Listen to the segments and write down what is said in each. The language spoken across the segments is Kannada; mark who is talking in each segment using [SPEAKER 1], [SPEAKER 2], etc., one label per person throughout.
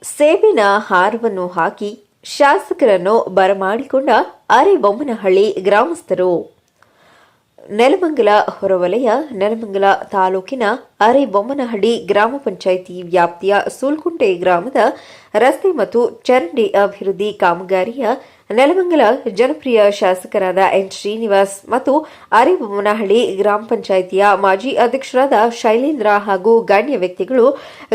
[SPEAKER 1] ಸೇಬಿನ ಹಾರವನ್ನು ಹಾಕಿ ಶಾಸಕರನ್ನು ಬರಮಾಡಿಕೊಂಡ ಅರೆಬೊಮ್ಮನಹಳ್ಳಿ ಗ್ರಾಮಸ್ಥರು. ನೆಲಮಂಗಲ ಹೊರವಲಯ ನೆಲಮಂಗಲ ತಾಲೂಕಿನ ಅರೆಬೊಮ್ಮನಹಳ್ಳಿ ಗ್ರಾಮ ಪಂಚಾಯಿತಿ ವ್ಯಾಪ್ತಿಯ ಸೂಲ್ಕುಂಟೆ ಗ್ರಾಮದ ರಸ್ತೆ ಮತ್ತು ಚರಂಡಿ ಅಭಿವೃದ್ಧಿ ಕಾಮಗಾರಿಯ ನೆಲಮಂಗಲ ಜನಪ್ರಿಯ ಶಾಸಕರಾದ ಎನ್ ಶ್ರೀನಿವಾಸ್ ಮತ್ತು ಅರೆಬೊಮ್ಮನಹಳ್ಳಿ ಗ್ರಾಮ ಪಂಚಾಯಿತಿಯ ಮಾಜಿ ಅಧ್ಯಕ್ಷರಾದ ಶೈಲೇಂದ್ರ ಹಾಗೂ ಗಣ್ಯ ವ್ಯಕ್ತಿಗಳು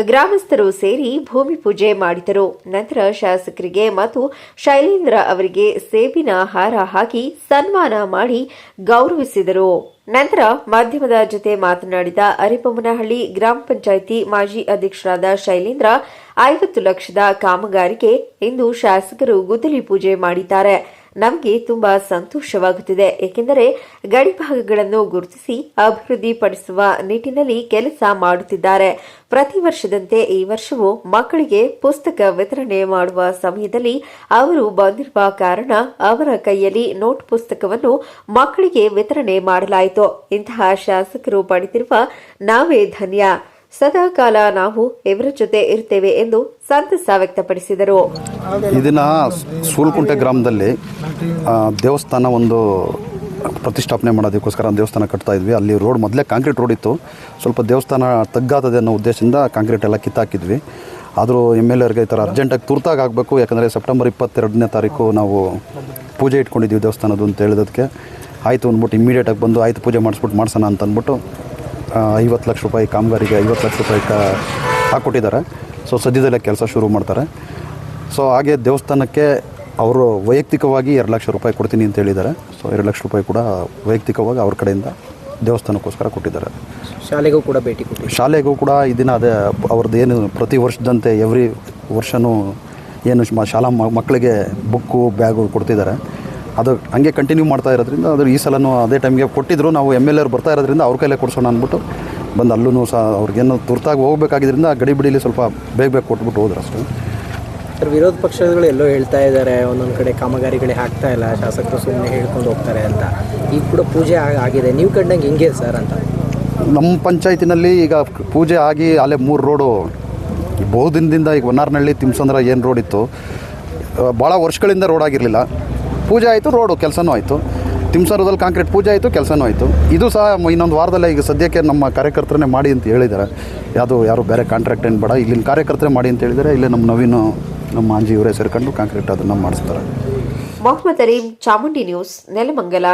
[SPEAKER 1] ಗ್ರಾಮಸ್ಥರು ಸೇರಿ ಭೂಮಿ ಪೂಜೆ ಮಾಡಿದರು. ನಂತರ ಶಾಸಕರಿಗೆ ಮತ್ತು ಶೈಲೇಂದ್ರ ಅವರಿಗೆ ಸೇಬಿನ ಹಾರ ಹಾಕಿ ಸನ್ಮಾನ ಮಾಡಿ ಗೌರವಿಸಿದರು. ನಂತರ ಮಾಧ್ಯಮದ ಜೊತೆ ಮಾತನಾಡಿದ ಅರೆಬೊಮ್ಮನಹಳ್ಳಿ ಗ್ರಾಮ ಪಂಚಾಯಿತಿ ಮಾಜಿ ಅಧ್ಯಕ್ಷರಾದ ಶೈಲೇಂದ್ರ, 50 ಲಕ್ಷದ ಕಾಮಗಾರಿಗೆ ಇಂದು ಶಾಸಕರು ಗುದ್ದಲಿ ಪೂಜೆ ಮಾಡಿದ್ದಾರೆ. ನಮಗೆ ತುಂಬಾ ಸಂತೋಷವಾಗುತ್ತಿದೆ, ಏಕೆಂದರೆ ಗಡಿ ಭಾಗಗಳನ್ನು ಗುರುತಿಸಿ ಅಭಿವೃದ್ಧಿಪಡಿಸುವ ನಿಟ್ಟಿನಲ್ಲಿ ಕೆಲಸ ಮಾಡುತ್ತಿದ್ದಾರೆ. ಪ್ರತಿ ವರ್ಷದಂತೆ ಈ ವರ್ಷವೂ ಮಕ್ಕಳಿಗೆ ಪುಸ್ತಕ ವಿತರಣೆ ಮಾಡುವ ಸಮಯದಲ್ಲಿ ಅವರು ಬಂದಿರುವ ಕಾರಣ ಅವರ ಕೈಯಲ್ಲಿ ನೋಟ್ ಪುಸ್ತಕವನ್ನು ಮಕ್ಕಳಿಗೆ ವಿತರಣೆ ಮಾಡಲಾಯಿತು. ಇಂತಹ ಶಾಸಕರು ಪಡೆದಿರುವ ನಾವೇ ಧನ್ಯ. ಸದಾಕಾಲ ನಾವು ಇವರ ಜೊತೆ ಇರ್ತೇವೆ ಎಂದು ಸಂತಸ ವ್ಯಕ್ತಪಡಿಸಿದರು.
[SPEAKER 2] ಇದನ್ನ ಸೂಲ್ಕುಂಟೆ ಗ್ರಾಮದಲ್ಲಿ ದೇವಸ್ಥಾನ ಒಂದು ಪ್ರತಿಷ್ಠಾಪನೆ ಮಾಡೋದಕ್ಕೋಸ್ಕರ ದೇವಸ್ಥಾನ ಕಟ್ತಾ ಇದ್ವಿ. ಅಲ್ಲಿ ರೋಡ್ ಮೊದಲೇ ಕಾಂಕ್ರೀಟ್ ರೋಡ್ ಇತ್ತು. ಸ್ವಲ್ಪ ದೇವಸ್ಥಾನ ತಗ್ಗಾತದೆ ಅನ್ನೋ ಉದ್ದೇಶದಿಂದ ಕಾಂಕ್ರೀಟ್ ಎಲ್ಲ ಕಿತ್ತಾಕಿದ್ವಿ. ಆದರೂ MLAರಿಗೆ ಈ ಥರ ಅರ್ಜೆಂಟಾಗಿ ತುರ್ತಾಗಿ ಆಗಬೇಕು, ಯಾಕಂದರೆ ಸೆಪ್ಟೆಂಬರ್ 22ನೇ ತಾರೀಕು ನಾವು ಪೂಜೆ ಇಟ್ಕೊಂಡಿದ್ದೀವಿ ದೇವಸ್ಥಾನದ್ದು ಅಂತ ಹೇಳಿದಕ್ಕೆ ಆಯಿತು ಅಂದ್ಬಿಟ್ಟು ಇಮಿಡಿಯೇಟಾಗಿ ಬಂದು ಆಯಿತು ಪೂಜೆ ಮಾಡಿಸೋಣ ಅಂತ ಅಂದ್ಬಿಟ್ಟು 50 ಲಕ್ಷ ರೂಪಾಯಿ ಕಾಮಗಾರಿಗೆ 50 ಲಕ್ಷ ರೂಪಾಯಿ ಹಾಕ್ಕೊಟ್ಟಿದ್ದಾರೆ. ಸೊ ಸದ್ಯದಲ್ಲೇ ಕೆಲಸ ಶುರು ಮಾಡ್ತಾರೆ. ಸೊ ಹಾಗೆ ದೇವಸ್ಥಾನಕ್ಕೆ ಅವರು ವೈಯಕ್ತಿಕವಾಗಿ 2 ಲಕ್ಷ ರೂಪಾಯಿ ಕೊಡ್ತೀನಿ ಅಂತ ಹೇಳಿದ್ದಾರೆ. ಸೊ 2 ಲಕ್ಷ ರೂಪಾಯಿ ಕೂಡ ವೈಯಕ್ತಿಕವಾಗಿ ಅವ್ರ ಕಡೆಯಿಂದ ದೇವಸ್ಥಾನಕ್ಕೋಸ್ಕರ ಕೊಟ್ಟಿದ್ದಾರೆ.
[SPEAKER 3] ಶಾಲೆಗೂ ಕೂಡ ಭೇಟಿ ಕೊಟ್ಟಿದ್ದಾರೆ.
[SPEAKER 2] ಶಾಲೆಗೂ ಕೂಡ ಇದನ್ನು ಅದೇ ಅವ್ರದ್ದು ಏನು ಪ್ರತಿ ವರ್ಷದಂತೆ ಎವ್ರಿ ವರ್ಷವೂ ಏನು ಶಾಲಾ ಮಕ್ಕಳಿಗೆ ಬುಕ್ಕು ಬ್ಯಾಗು ಕೊಡ್ತಿದ್ದಾರೆ. ಅದು ಹಂಗೆ ಕಂಟಿನ್ಯೂ ಮಾಡ್ತಾ ಇರೋದ್ರಿಂದ ಅದು ಈ ಸಲನೂ ಅದೇ ಟೈಮ್ಗೆ ಕೊಟ್ಟಿದ್ರು. ನಾವು MLAರು ಬರ್ತಾ ಇರೋದ್ರಿಂದ ಅವ್ರ ಕೈಲೇ ಕೊಡಿಸೋಣ ಅಂದ್ಬಿಟ್ಟು ಬಂದು ಅಲ್ಲೂ ಸಹ ಅವ್ರಿಗೇನು ತುರ್ತಾಗಿ ಹೋಗಬೇಕಾಗಿದ್ದರಿಂದ ಗಡಿ ಬಿಡಿಲಿ ಸ್ವಲ್ಪ ಬೇಗ ಕೊಟ್ಬಿಟ್ಟು ಹೋದ್ರು ಅಷ್ಟೇ.
[SPEAKER 3] ಸರ್, ವಿರೋಧ ಪಕ್ಷಗಳು ಎಲ್ಲೋ ಹೇಳ್ತಾ ಇದ್ದಾರೆ, ಒಂದೊಂದು ಕಡೆ ಕಾಮಗಾರಿಗಳೇ ಆಗ್ತಾ ಇಲ್ಲ, ಶಾಸಕರು ಸುಮ್ಮನೆ ಹೇಳ್ಕೊಂಡು ಹೋಗ್ತಾರೆ ಅಂತ. ಈಗ ಕೂಡ ಪೂಜೆ ಆಗಿದೆ, ನೀವು ಕಂಡಂಗೆ ಹೆಂಗೆ ಸರ್ ಅಂತ?
[SPEAKER 2] ನಮ್ಮ ಪಂಚಾಯತಿನಲ್ಲಿ ಈಗ ಪೂಜೆ ಆಗಿ ಅಲ್ಲೇ 3 ರೋಡು ಬಹುದಿನದಿಂದ ಈಗ ಹೊನ್ನಾರನಹಳ್ಳಿ ತಿಮ್ಸಂದ್ರ ಏನು ರೋಡ್ ಇತ್ತು, ಭಾಳ ವರ್ಷಗಳಿಂದ ರೋಡ್ ಆಗಿರಲಿಲ್ಲ. ಪೂಜೆ ಆಯಿತು, ರೋಡು ಕೆಲಸನೂ ಆಯಿತು. ತಿಮ್ಸಂದ್ರದಲ್ಲಿ ಕಾಂಕ್ರೀಟ್ ಪೂಜೆ ಆಯಿತು, ಕೆಲಸನೂ ಆಯಿತು. ಇದು ಸಹ ಇನ್ನೊಂದು ವಾರದಲ್ಲೇ ಈಗ ಸದ್ಯಕ್ಕೆ ನಮ್ಮ ಕಾರ್ಯಕರ್ತರನ್ನೇ ಮಾಡಿ ಅಂತ ಹೇಳಿದ್ದಾರೆ. ಯಾರು ಬೇರೆ ಕಾಂಟ್ರಾಕ್ಟ್ ಏನು ಬೇಡ, ಇಲ್ಲಿನ ಕಾರ್ಯಕರ್ತರೇ ಮಾಡಿ ಅಂತ ಹೇಳಿದ್ದಾರೆ. ಇಲ್ಲೇ ನಮ್ಮ ನವೀನು ನಮ್ಮ ಅಂಜಿ ಇವರೇ ಸೇರ್ಕೊಂಡು ಕಾಂಕ್ರೀಟ್ ಅದನ್ನು ಮಾಡಿಸ್ತಾರೆ.
[SPEAKER 1] ಮೊಹಮ್ಮದ್ ಅಲೀಂ, ಚಾಮುಂಡಿ ನ್ಯೂಸ್, ನೆಲಮಂಗಲ.